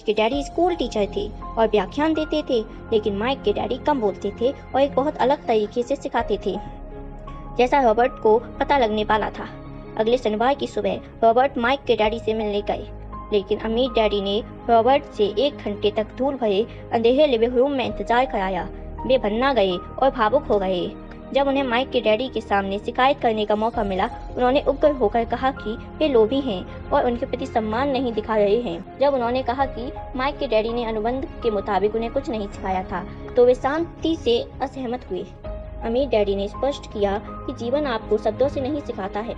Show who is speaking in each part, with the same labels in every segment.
Speaker 1: के daddy school teacher थे और व्याख्यान देते थे, लेकिन माइक के डैडी कम बोलते थे और एक बहुत अलग तरीके से सिखाते थे, जैसा रॉबर्ट को पता लगने वाला था। अगले शनिवार की सुबह रॉबर्ट माइक के डैडी से मिलने गए, लेकिन अमीर डैडी ने रॉबर्ट से 1 घंटे तक धूल भरे अंधेरे लिविंग रूम में इंतजार कराया। वे भन्ना गए और भावुक हो गए। जब उन्हें माइक के डैडी के सामने शिकायत करने का मौका मिला, उन्होंने उग्र होकर कहा कि वे लोभी हैं और उनके प्रति सम्मान नहीं दिखा रहे हैं। जब उन्होंने कहा कि माइक के डैडी ने अनुबंध के मुताबिक उन्हें कुछ नहीं सिखाया था, तो वे शांति से असहमत हुए। अमीर डैडी ने स्पष्ट किया कि जीवन आपको शब्दों से नहीं सिखाता है,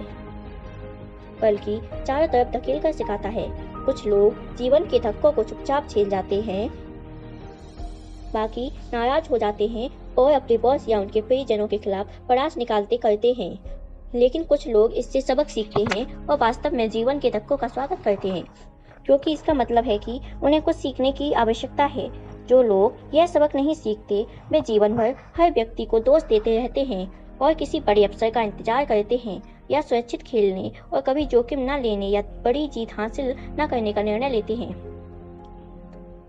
Speaker 1: बल्कि चारों तरफ धकेल कर सिखाता है। कुछ लोग जीवन के धक्कों को चुपचाप झेल जाते हैं, बाकी नाराज हो जाते हैं और अपने बॉस या उनके परिजनों के खिलाफ पड़ास निकालते करते हैं। लेकिन कुछ लोग इससे सबक सीखते हैं और वास्तव में जीवन के धक्कों का स्वागत करते हैं, क्योंकि इसका मतलब है कि उन्हें कुछ सीखने की आवश्यकता है। जो लोग यह सबक नहीं सीखते, वे जीवन भर हर व्यक्ति को दोष देते रहते हैं और किसी बड़े अवसर का इंतजार करते हैं, या सुरक्षित खेलने और कभी जोखिम न लेने या बड़ी जीत हासिल न करने का निर्णय लेते हैं।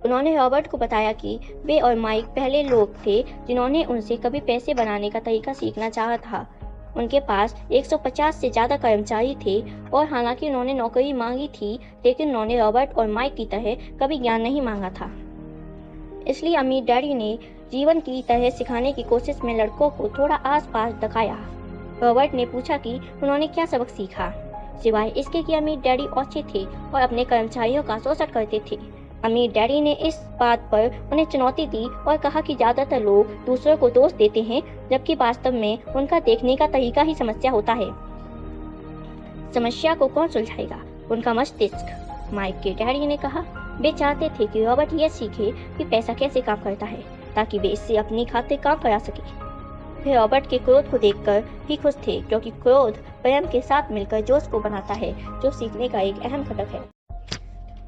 Speaker 1: उन्होंने रॉबर्ट को बताया कि वे और माइक पहले लोग थे जिन्होंने उनसे कभी पैसे बनाने का तरीका सीखना चाहा था। उनके पास 150 से ज़्यादा कर्मचारी थे और हालांकि उन्होंने नौकरी मांगी थी, लेकिन उन्होंने रॉबर्ट और माइक की तरह कभी ज्ञान नहीं मांगा था। इसलिए अमीर डैडी ने जीवन की तरह सिखाने की कोशिश में लड़कों को थोड़ा आस-पास दिखाया। रॉबर्ट ने पूछा कि उन्होंने क्या सबक सीखा, सिवाय इसके कि अमीर डैडी औचे थे और अपने कर्मचारियों का शोषण करते थे। अमीर डैडी ने इस बात पर उन्हें चुनौती दी और कहा कि ज़्यादातर लोग दूसरों को दोष देते हैं, जबकि वास्तव में उनका देखने का तरीका ही समस्या होता है। समस्या को कौन सुलझाएगा? उनका मस्तिष्क, माइक के डैडी ने कहा। वे चाहते थे कि रॉबर्ट यह सीखे कि पैसा कैसे काम करता है, ताकि वे इससे अपनी खातिर काम करा सके। वे रॉबर्ट के क्रोध को देखकर भी खुश थे, क्योंकि क्रोध प्रेम के साथ मिलकर जोश को बनाता है, जो सीखने का एक अहम घटक है।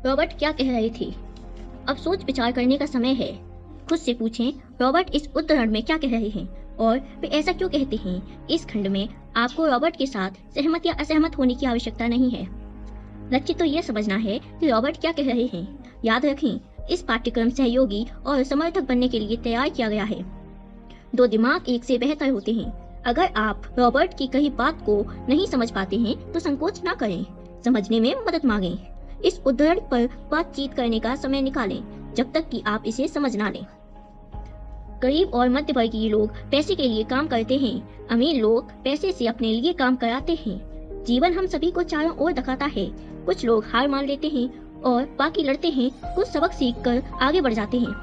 Speaker 1: रॉबर्ट क्या कह रहे थे? अब सोच विचार करने का समय है। खुद से पूछें, रॉबर्ट इस उद्धरण में क्या कह रहे हैं और वे ऐसा क्यों कहते हैं। इस खंड में आपको रॉबर्ट के साथ सहमत या असहमत होने की आवश्यकता नहीं है। लक्ष्य तो यह समझना है कि रॉबर्ट क्या कह रहे हैं। याद रखें, इस पाठ्यक्रम सहयोगी और समर्थक बनने के लिए तैयार किया गया है। 2 दिमाग एक से बेहतर होते हैं। अगर आप रॉबर्ट की कही बात को नहीं समझ पाते हैं तो संकोच ना करें, समझने में मदद मांगें। इस उद्धरण पर बातचीत करने का समय निकालें जब तक कि आप इसे समझ ना लें। गरीब और मध्यवर्गीय लोग पैसे के लिए काम करते हैं, अमीर लोग पैसे से अपने लिए काम कराते हैं। जीवन हम सभी को चारों ओर दिखाता है। कुछ लोग हार मान लेते हैं और बाकी लड़ते हैं, कुछ सबक सीखकर आगे बढ़ जाते हैं।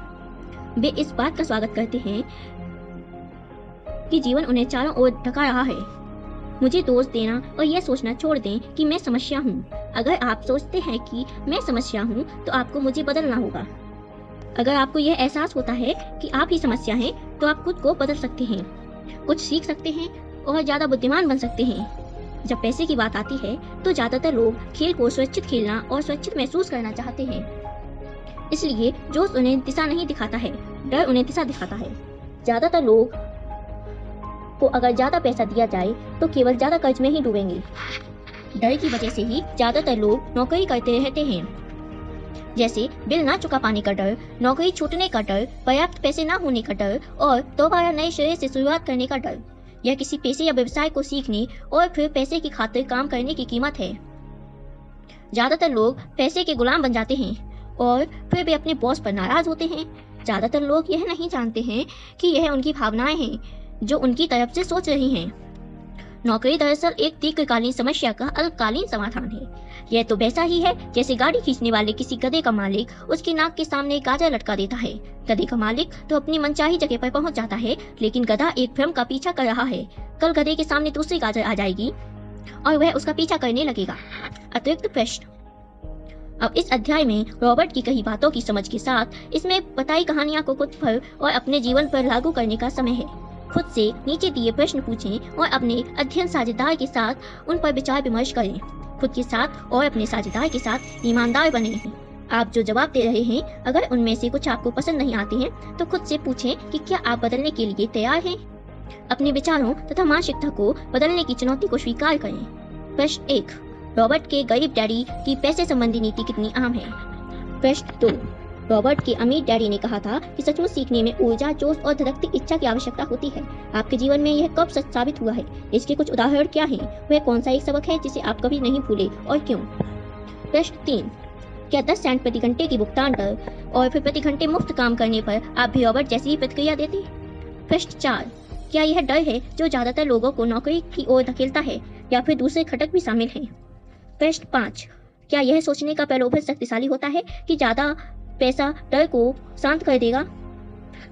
Speaker 1: वे इस बात का स्वागत करते हैं कि जीवन उन्हें चारों ओर धका रहा है। मुझे दोष देना और यह सोचना छोड़ दें कि मैं समस्या हूँ। अगर आप सोचते हैं कि मैं समस्या हूँ, तो आपको मुझे बदलना होगा। अगर आपको यह एहसास होता है कि आप ही समस्या हैं, तो आप खुद को बदल सकते हैं, कुछ सीख सकते हैं और ज़्यादा बुद्धिमान बन सकते हैं। जब पैसे की बात आती है, तो ज़्यादातर लोग खेल को सुरक्षित खेलना और सुरक्षित महसूस करना चाहते हैं। इसलिए जोश उन्हें दिशा नहीं दिखाता है, डर उन्हें दिशा दिखाता है। ज़्यादातर लोग को अगर ज़्यादा पैसा दिया जाए तो केवल ज़्यादा कर्ज में ही डूबेंगे। डर की वजह से ही ज़्यादातर लोग नौकरी करते रहते हैं, जैसे बिल ना चुका पाने का डर, नौकरी छूटने का डर, पर्याप्त पैसे ना होने का डर और दोबारा नए सिरे से शुरुआत करने का डर। यह किसी पेशे या व्यवसाय को सीखने और फिर पैसे की खातिर काम करने की कीमत है। ज़्यादातर लोग पैसे के गुलाम बन जाते हैं और फिर वे अपने बॉस पर नाराज होते हैं। ज़्यादातर लोग यह नहीं जानते हैं कि यह उनकी भावनाएं हैं जो उनकी तरफ से सोच रही हैं। नौकरी दरअसल एक दीर्घकालीन समस्या का अल्पकालीन समाधान है। यह तो वैसा ही है जैसे गाड़ी खींचने वाले किसी गधे का मालिक उसकी नाक के सामने एक गाजर लटका देता है। गधे का मालिक तो अपनी मनचाही जगह पर पहुंच जाता है, लेकिन गधा एक भ्रम का पीछा कर रहा है। कल गधे के सामने दूसरी गाजर आ जाएगी और वह उसका पीछा करने लगेगा। अतिरिक्त प्रश्न। अब इस अध्याय में रॉबर्ट की कही बातों की समझ के साथ इसमें बताई कहानियां को खुद पर और अपने जीवन पर लागू करने का समय है। खुद से नीचे दिए प्रश्न पूछें और अपने अध्ययन साझेदार के साथ उन पर विचार विमर्श करें। खुद के साथ और अपने साझेदार के साथ ईमानदार बने। आप जो जवाब दे रहे हैं, अगर उनमें से कुछ आपको पसंद नहीं आते हैं, तो खुद से पूछें कि क्या आप बदलने के लिए तैयार हैं। अपने विचारों तथा मानसिकता को बदलने की चुनौती को स्वीकार करें। प्रश्न 1। रॉबर्ट के गरीब डैडी की पैसे संबंधी नीति कितनी आम है? प्रश्न 2। रॉबर्ट के अमीर डैडी ने कहा था कि सचमुच सीखने में ऊर्जा, जोश और धड़कती इच्छा की आवश्यकता होती है। आपके जीवन में यह कब सच साबित हुआ है? इसके कुछ उदाहरण क्या हैं? वह कौन सा एक सबक है जिसे आप कभी नहीं भूले और क्यों? प्रश्न 3। क्या 10 सेंट प्रति घंटे की भुगतान पर और फिर प्रति घंटे मुफ्त काम करने पर आप भी रॉबर्ट जैसी ही प्रतिक्रिया देते? प्रश्न 4। क्या यह डर है जो ज्यादातर लोगों को नौकरी की ओर धकेलता है या फिर दूसरे घटक भी शामिल हैं? प्रश्न 5। क्या यह सोचने का प्रलोभन शक्तिशाली होता है कि ज्यादा पैसा डर को शांत कर देगा?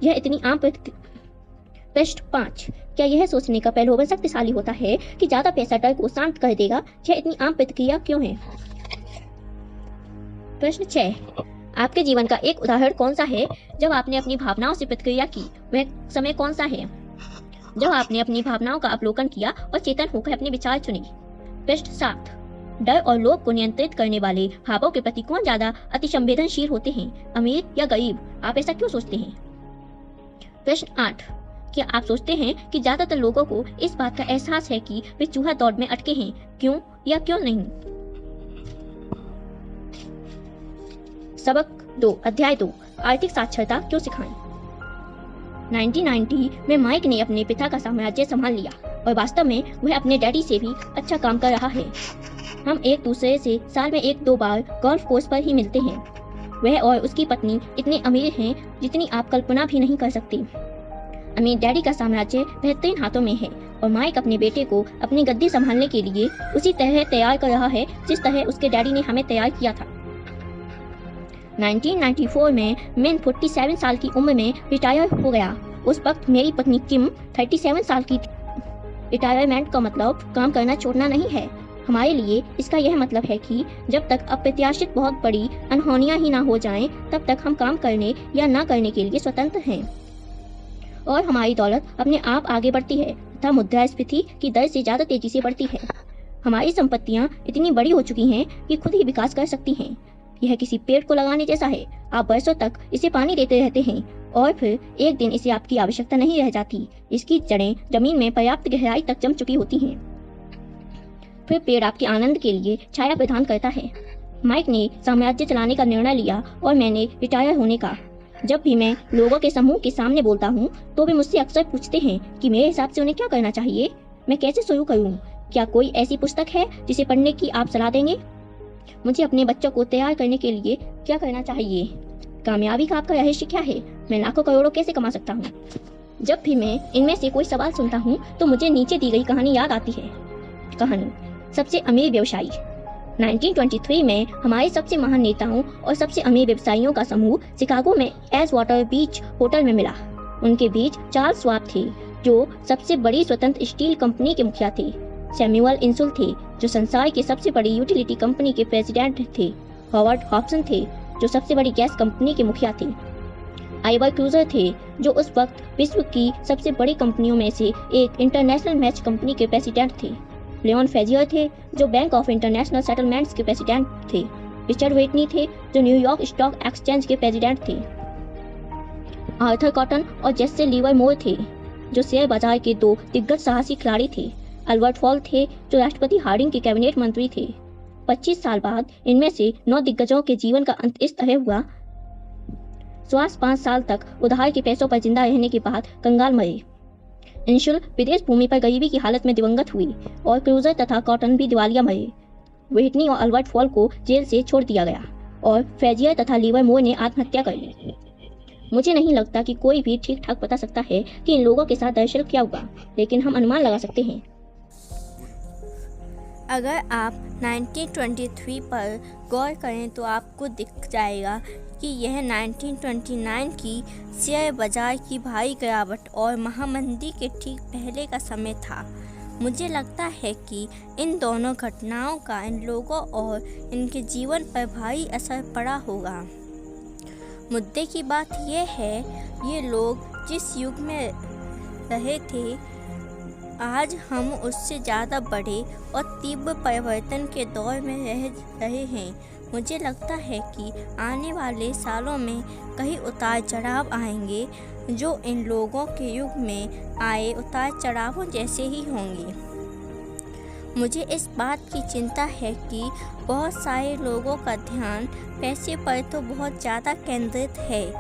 Speaker 1: यह इतनी आम प्रश्न 5। क्या यह सोचने का प्रलोभन शक्तिशाली होता है कि ज्यादा पैसा डर को शांत कर देगा? यह इतनी आम प्रतिक्रिया क्यों है? प्रश्न 6। आपके जीवन का एक उदाहरण कौन सा है जब आपने अपनी भावनाओं से प्रतिक्रिया की? वह समय कौन सा है जब आपने अपनी भावनाओं का अवलोकन किया और चेतन होकर अपने विचार चुने? प्रश्न 7। डर और लोभ को नियंत्रित करने वाले भावों के प्रति कौन ज्यादा अतिसंवेदनशील होते हैं, अमीर या गरीब? आप ऐसा क्यों सोचते हैं? प्रश्न 8। क्या आप सोचते हैं कि ज्यादातर लोगों को इस बात का एहसास है कि वे चूहा दौड़ में अटके हैं? क्यों या क्यों नहीं? सबक 2, अध्याय 2, आर्थिक साक्षरता क्यों सिखाएं? 1990 में माइक ने अपने पिता का साम्राज्य संभाल लिया और वास्तव में वह अपने डैडी से भी अच्छा काम कर रहा है। हम एक दूसरे से साल में 1-2 बार गोल्फ कोर्स पर ही मिलते हैं। वह और उसकी पत्नी इतने अमीर हैं जितनी आप कल्पना भी नहीं कर सकती। अमीर डैडी का साम्राज्य बेहतरीन हाथों में है और माइक अपने बेटे को अपनी गद्दी संभालने के लिए उसी तरह तैयार कर रहा है जिस तरह उसके डैडी ने हमें तैयार किया था। 1994 में मैं 47 साल की उम्र में रिटायर हो गया। उस वक्त मेरी पत्नी किम 37 साल की थी। रिटायरमेंट का मतलब काम करना छोड़ना नहीं है। हमारे लिए इसका यह मतलब है कि जब तक अप्रत्याशित बहुत बड़ी अनहोनियां ही ना हो जाएं, तब तक हम काम करने या ना करने के लिए स्वतंत्र हैं और हमारी दौलत अपने आप आगे बढ़ती है तथा मुद्रास्फीति की दर से ज्यादा तेजी से बढ़ती है। हमारी संपत्तियां इतनी बड़ी हो चुकी हैं कि खुद ही विकास कर सकती हैं। यह किसी पेड़ को लगाने जैसा है। आप बरसों तक इसे पानी देते रहते हैं और फिर एक दिन इसे आपकी आवश्यकता नहीं रह जाती। इसकी जड़ें जमीन में पर्याप्त गहराई तक जम चुकी होती हैं। फिर पेड़ आपके आनंद के लिए छाया प्रदान करता है। माइक ने साम्राज्य चलाने का निर्णय लिया और मैंने रिटायर होने का। जब भी मैं लोगों के समूह के सामने बोलता हूँ तो वे मुझसे अक्सर पूछते हैं कि मेरे हिसाब से उन्हें क्या करना चाहिए। मैं कैसे शुरू करूँ? क्या कोई ऐसी पुस्तक है जिसे पढ़ने की आप सलाह देंगे? मुझे अपने बच्चों को तैयार करने के लिए क्या करना चाहिए? कामयाबी का आपका रहस्य क्या है? मैं लाखों करोड़ों कैसे कमा सकता हूँ? जब भी मैं इनमें से कोई सवाल सुनता हूँ तो मुझे नीचे दी गई कहानी याद आती है। कहानी सबसे अमीर व्यवसायी। 1923 में हमारे सबसे महान नेताओं और सबसे अमीर व्यवसायियों का समूह शिकागो में एज वाटर बीच होटल में मिला। उनके बीच चार्ल्स श्वाब थे जो सबसे बड़ी स्वतंत्र स्टील कंपनी के मुखिया थे। सैमुअल इंसुल थे जो संसार की सबसे बड़ी यूटिलिटी कंपनी के प्रेसिडेंट थे। हॉवर्ड हॉब्सन थे जो सबसे बड़ी गैस कंपनी के मुखिया थे। आइवर क्रूजर थे जो उस वक्त विश्व की सबसे बड़ी कंपनियों में से एक इंटरनेशनल मैच कंपनी के प्रेसिडेंट थे। लियोन फेजियर थे जो बैंक ऑफ इंटरनेशनल सेटलमेंट्स के प्रेसिडेंट थे। रिचर्ड वेटनी थे जो न्यूयॉर्क स्टॉक एक्सचेंज के प्रेसिडेंट थे। आर्थर कॉटन और जेसे लिवरमोर थे जो शेयर बाजार के 2 दिग्गज साहसी खिलाड़ी थे। अल्बर्ट हॉल थे जो राष्ट्रपति हार्डिंग के कैबिनेट मंत्री थे। 25 साल बाद इनमें से 9 दिग्गजों के जीवन का अंत इस तरह हुआ। श्वास 5 साल तक उधार के पैसों पर जिंदा रहने के बाद कंगाल मरे। इंसुल विदेश भूमि पर गरीबी की हालत में दिवंगत हुई और क्रूजर तथा कॉटन भी दिवालिया मरे। व्हिटनी और अल्बर्ट हॉल को जेल से छोड़ दिया गया और फेजियर तथा लिवरमोर ने आत्महत्या कर ली। मुझे नहीं लगता कि कोई भी ठीक ठाक बता सकता है कि इन लोगों के साथ दरअसल क्या हुआ, लेकिन हम अनुमान लगा सकते हैं।
Speaker 2: अगर आप 1923 पर गौर करें तो आपको दिख जाएगा कि यह 1929 की शेयर बाजार की भारी गिरावट और महामंदी के ठीक पहले का समय था। मुझे लगता है कि इन दोनों घटनाओं का इन लोगों और इनके जीवन पर भारी असर पड़ा होगा। मुद्दे की बात यह है, ये लोग जिस युग में रहे थे, आज हम उससे ज़्यादा बड़े और तीव्र परिवर्तन के दौर में रह रहे हैं। मुझे लगता है कि आने वाले सालों में कई उतार चढ़ाव आएंगे जो इन लोगों के युग में आए उतार चढ़ावों जैसे ही होंगे। मुझे इस बात की चिंता है कि बहुत सारे लोगों का ध्यान पैसे पर तो बहुत ज़्यादा केंद्रित है,